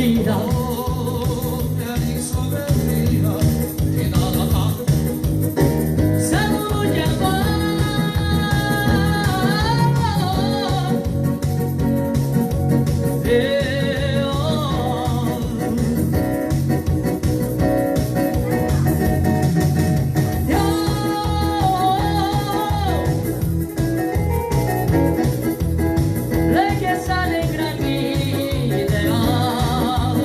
alegría. Oh, qué alegría, que nada más. Salud y amor. Lei que se alegra mi ideal.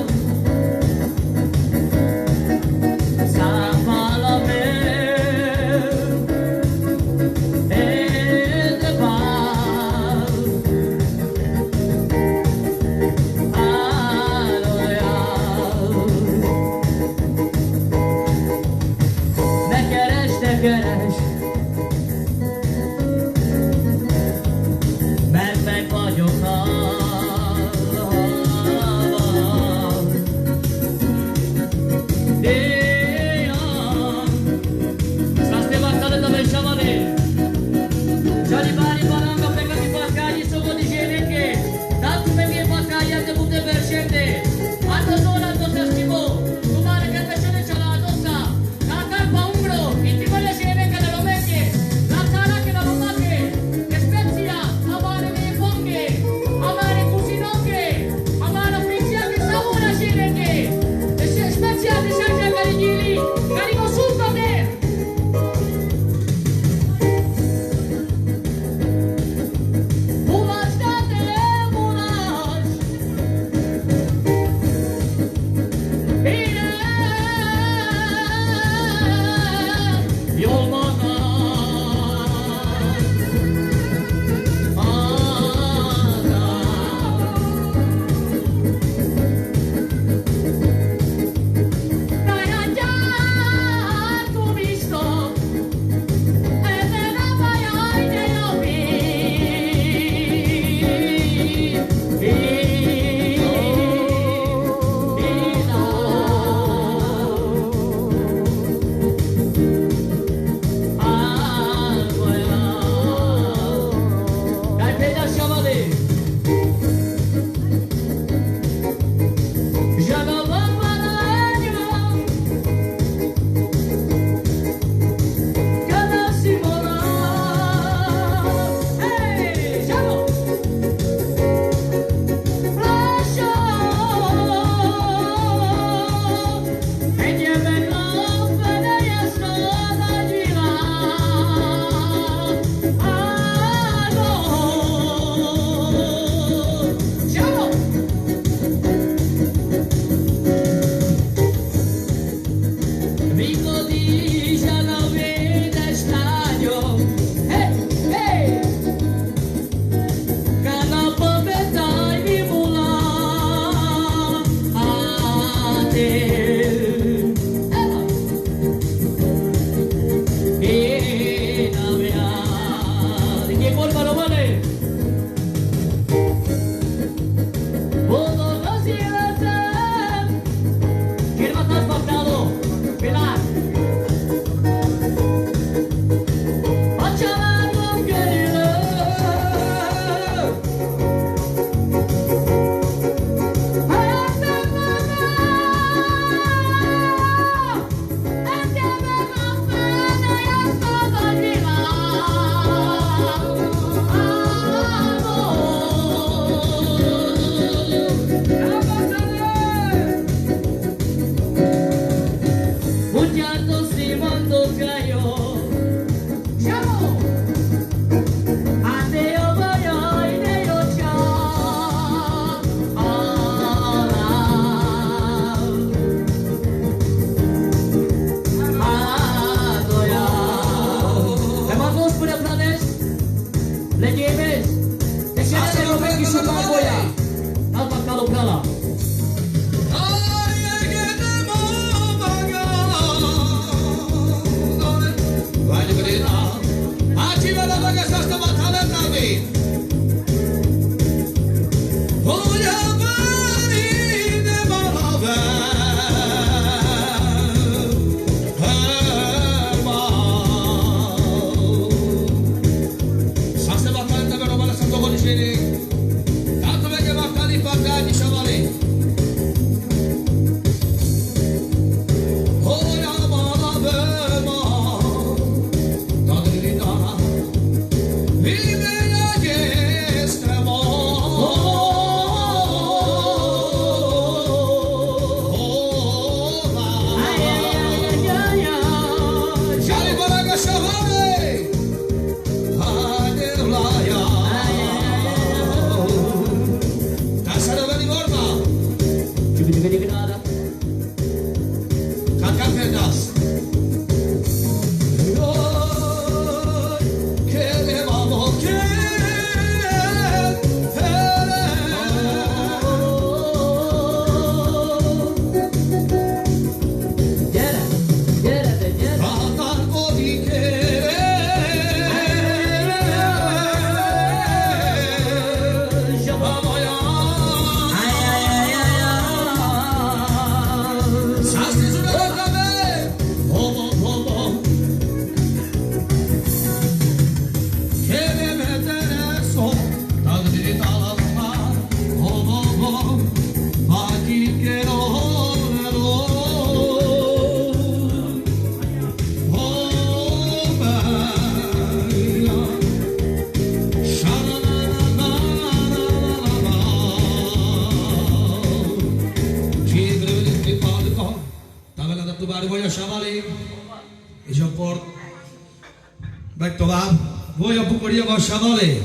Cantar pedaço.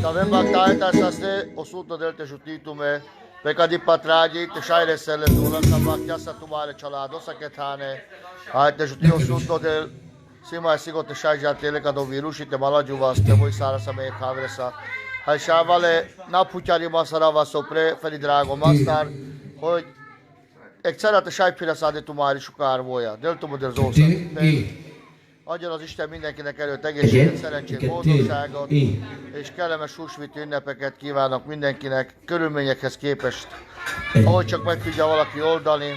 Avem bataita saste osulta del te jutitume Peka di patragi te shaire selle dola sabakya sa tumare chalado sa ke thane aaj te juti osulta del sima sigo te shai jatele ka do virushi te mala juvaste voi sara samay khavresa hai shavale na puchari masara va sopre feri drago mastar hoi ekçara te shai firasade tumari shukar voya del tumu del zosa Adjon az Isten mindenkinek előtt egészséget, szerencsét, boldogságot, és kellemes húsvét ünnepeket kívánok mindenkinek, körülményekhez képest, ahogy csak meg tudja valaki oldani.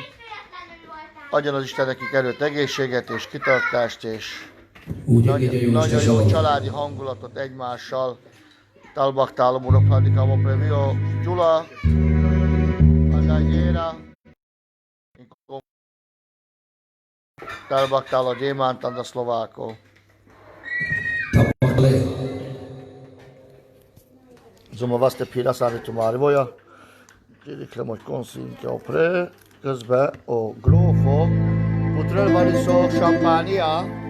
Adjon az Isten nekik előtt egészséget és kitartást, és nagyon jó családi hangulatot egymással. Talbaktálom urak, hadikám, previo, Gyula, Adányéra, Talbaktál Gyémánt, a szlovákó. Zoma vaste pira szállítomári volja. Kérikle majd konszintja a pré. Közben a grófo. Putrel variszó champánia.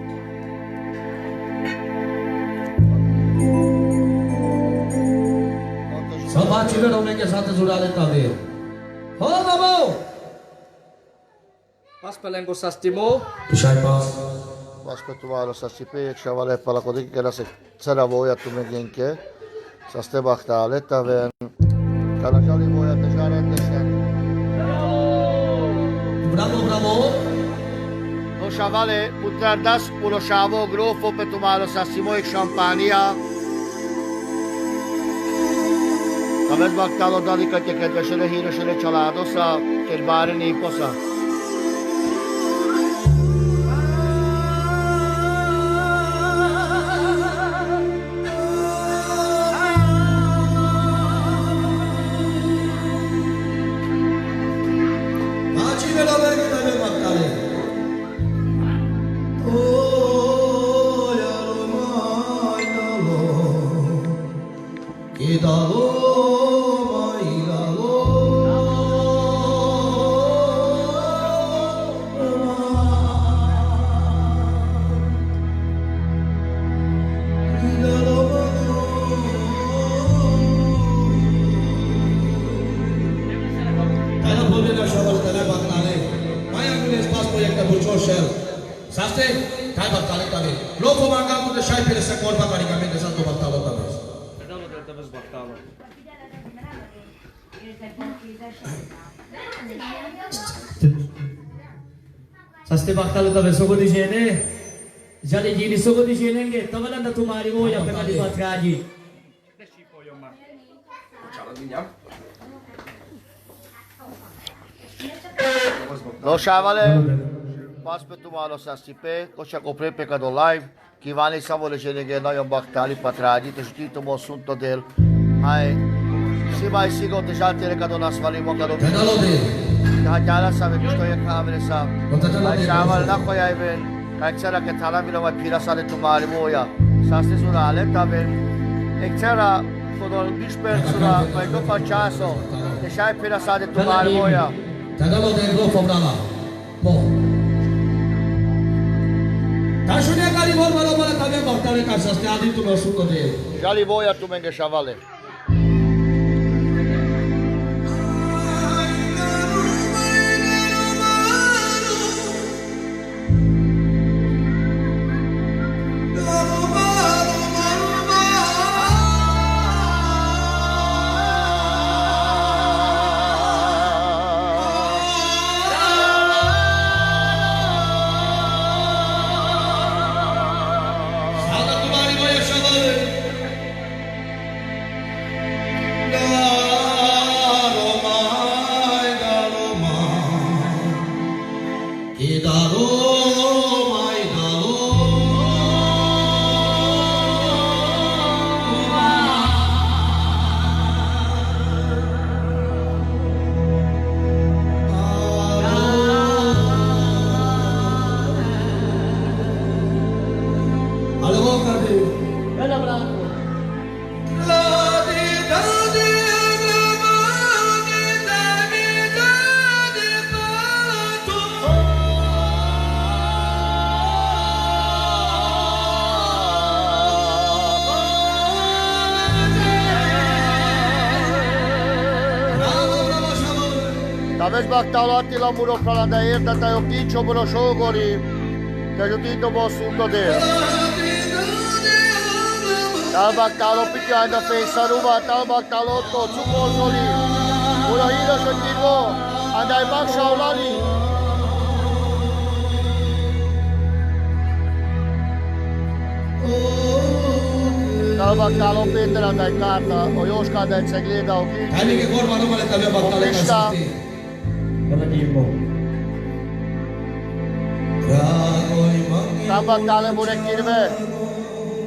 सब बातचीत होने के साथ जुड़ा लेता है हो बाबू Pas pelengo sastimo. Tushar pass Aspetto varo sa si peccia vale pala codi che la se sarà voi tu me genke. Sa ste baktale taven. Kala jali voi te jaran de shan. bravo bravo No shavale putardas uno shavo grofo per tomaro sa si moi champania. Tavet baktalo dalika ke kedvesele híresele családosa kerbári néposa. Saste baktalo tabe sogo dicene jali gini sogo dicenenge tavalanda tumari voya peka di patragi Lo shavale pas pe tomaro sa si pe kocha kopre pe kado live kívánni szavolesénége nagyon baktáli patrágyi és títomó szunta del hai Simai sigot és átéreket onasz vali magadok. Tehát jálaszám, és toljak hámreszám. Sával nakajajben, kajtszereket halamilom, hogy piraszani tumári mója. Szászti zura letaben. Egyszerre fodol bispercura, vagy dopa császó, és áj piraszani tumári mója. Tagalo de grofo brava. Bo. Tashunia kali bol malo malo tabe baktale kasaste adi tu nosuko de. Jali mója tu menge shavale. Idaro, mai Bella bravo. Aveți bactalati la muro fra la erda da io piccio muro sciogori. Che aiutito bo sunto de. Tal bactalo picchio anda fessa ruba tal bactalo to su bolsoli. Uno hiro sciogiro andai bak shaulani. Tal bactalo Peter andai carta o Joska andai cegleda o kici. Ainakin korvaan omalle tämä battale Pista. Bella Jimbo. Tambak tale mure kirve.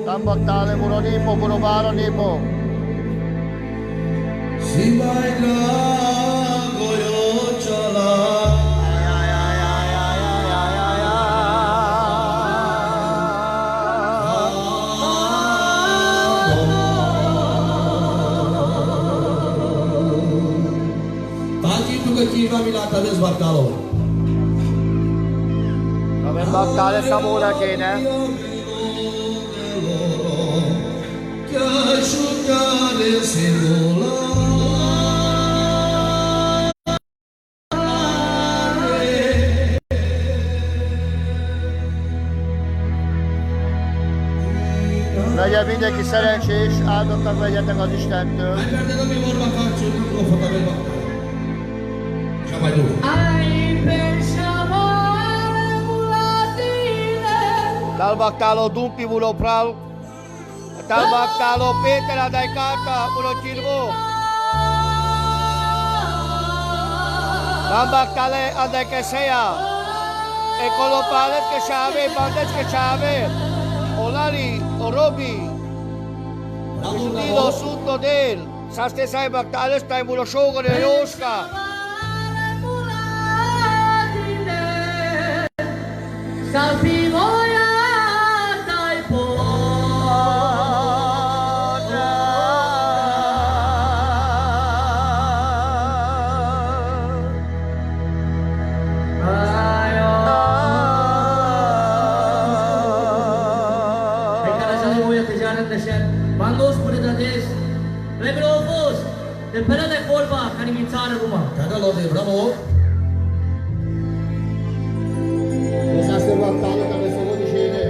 Tambak tale muro nipo, muro baro nipo. Simai drago yo chala. Tadi tu kecil milata des battalo. Tambak tale samura kene. Legyen mindenki szerencsés, áldottak legyetek az Istentől. Talbak talo dumpi mulo pral. Talbak talo Peter adai kata mulo cirbo. Talbak tale adai keseya. Ekolo palet ke chave, bandet ke chave. Olari, Orobi. Unido sunto del. Saste sai baktales tai mulo shogo de Joska. Salpi moja taj Bandos pune da des. Regrofos. De pera de colba cani mițară ruma. Cagalo de bravo. Saste baktalo da besogo di scene.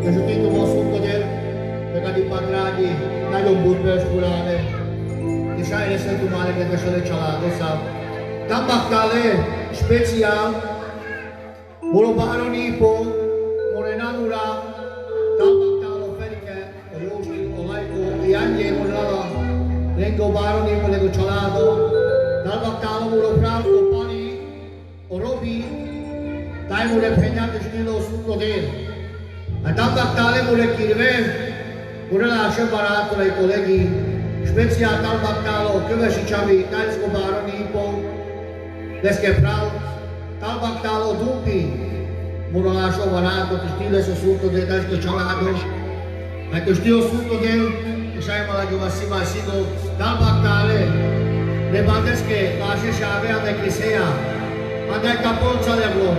Che giudito mo sunto del. Perché di padraghi, dai un bur per scurare. Di sai le sento male che te le cialato sa. Da baktale special. Molo baro nipo. Morenanura. Da baktalo perché Ianje mulala, lengo baro ni mulego chalado, dal baktalo mulo pral opani, orobi, dai mule penya de stilo sunto de. Dal baktale mule kirve, mule la ashe barato lai kolegi, special dal baktalo, keve si chavi, dai sko baro ni po, deske pral, dal baktalo dumpi, mule la ashe barato, stilo sunto de, dai sko chalado. Ecco, stio sunto del, sai ma la giovasima sigo dal battale, le bandesche, lascia chave a che sia, anda capozza le rom,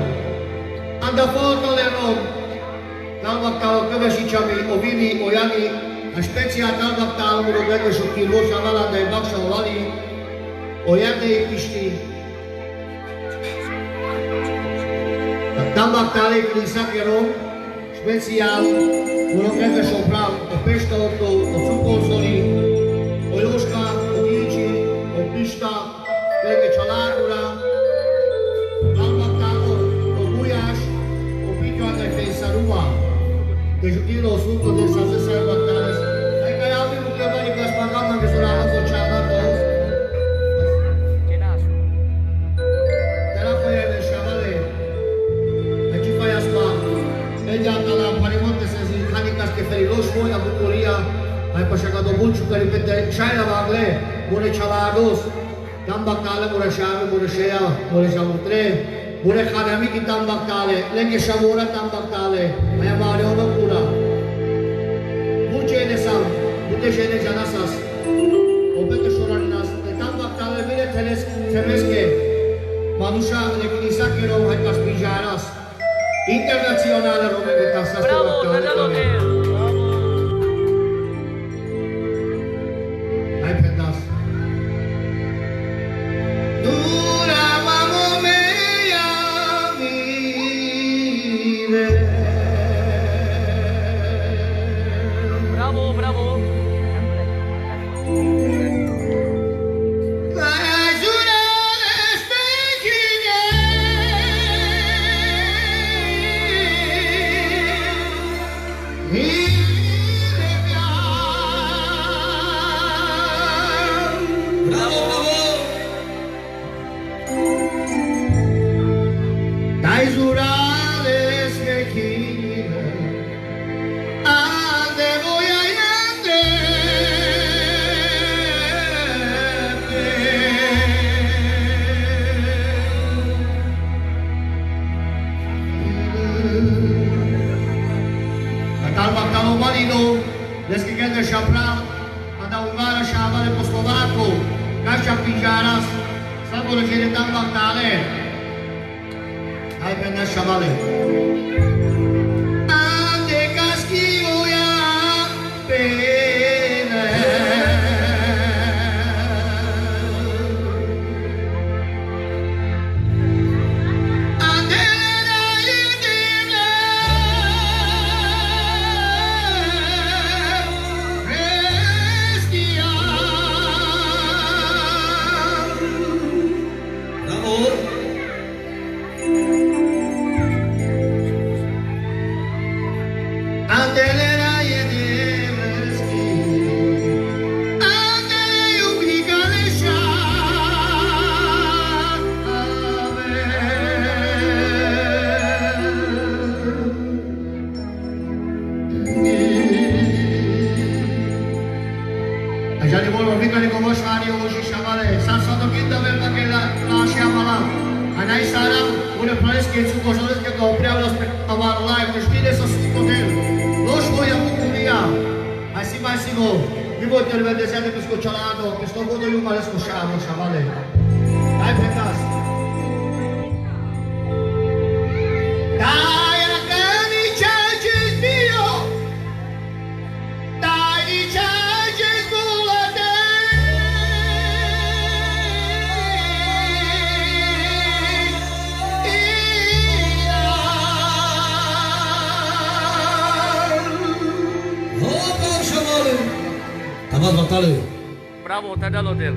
anda foto le rom, dal battalo che si chiami o vivi o yami, a spezia dal battalo lo vedo su chi lo sa la dai baksa wali, o yande isti. Dal battale che sa che rom, special Uno prende sopra o pesta o supposoli, o Joska, o Dici, o Pista, prende cialadura, Albatano, o Buias, o Picchio a defesa rua, che giudino sunto del Sasser Battales, e che altri non che vai che spagano che sono alla società tos. Che naso? Te la fai del Chavale. semoi la bucuria, hai pășăcat o bulciu că repete șai la bagle, mure chalados, tam baktale mure șave, mure șeia, mure șavutre, mure care amici tam baktale, lenge șavura tam baktale, mai amare o locura. Bulce ne sam, bute șene janasas, o bete șorarinas, tam baktale bine temeske, manusha ne kinisa kero hai kaspijaras. Internațională română ca să Bravo, Tădălone! Hai pe das. Dura mamă mea mire. Bravo, bravo! Șapral, adăugarea șavale poslovacu, cașa pijaras, sabulă genetan bactale. Hai pe nas șavale. Ande caschiuia pene. Vi voglio rivedere più scocciolato, che sto voto io male scocciato, chavale. Dai per casa. Dai ragazzi, c'è Dio. Dai c'è sculate. Tamaz baktale. Bravo, Tădălone!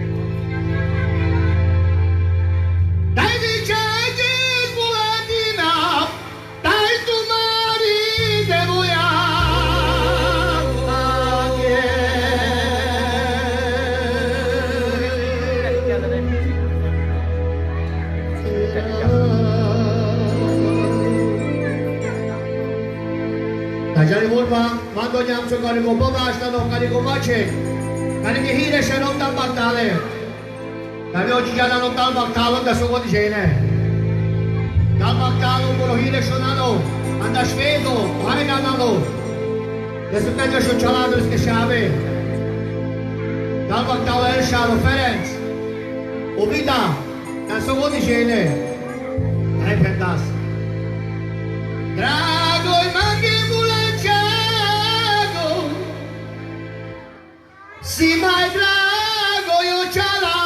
Dai dicegi sbulatina, dai tu mari de voia. Dajali vorba, mando nyam so karigo babasta no karigo mache. Karigo hire shanom tam baktale. Kami oggi già danno tal baktalo da solo di gene. Tal baktalo con hire shonano, anda svedo, hai ganalo. Adesso penso sciocciolato che shave. Tal baktalo el shalo Ferenc. Obida, da solo di gene. Hai pentas. Drago i mangi bulanchago. Si mai drago io ciala.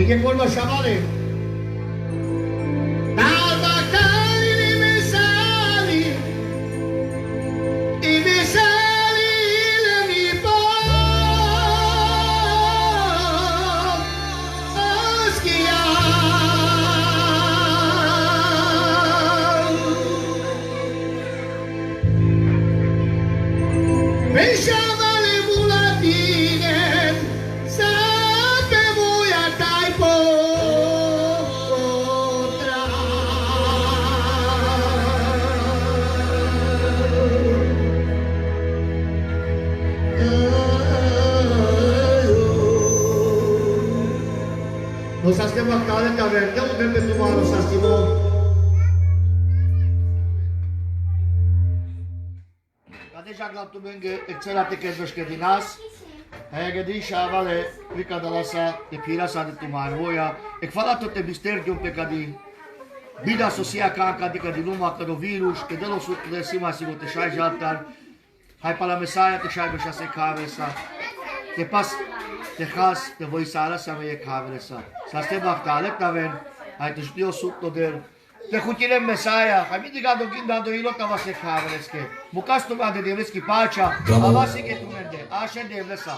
che con lo sciamale dal baccali di messali i Saste baktale taverne udem de tumaro sastimo. Deja glam tu benge excelate kedves kedinas. Hegedi shavale vikadalasa te pirasa de tumaroya. Ik falato te misterdium pe kadi. Bida sosia kanka de kadi luma kado virus ke delo sut de sima sigo te shai jaltar. Hai pala mesaia te shai besha se kavesa. Te pas te khas te voi sala sa me kavesa. Saste baktale taven. Hai te shtio sut to der. Te khutile mesaia, hai mi digado gindando ilo tava se kaveleske. Mukasto va de devleski pacha, avasi ke tu mende. Ashe devlesa.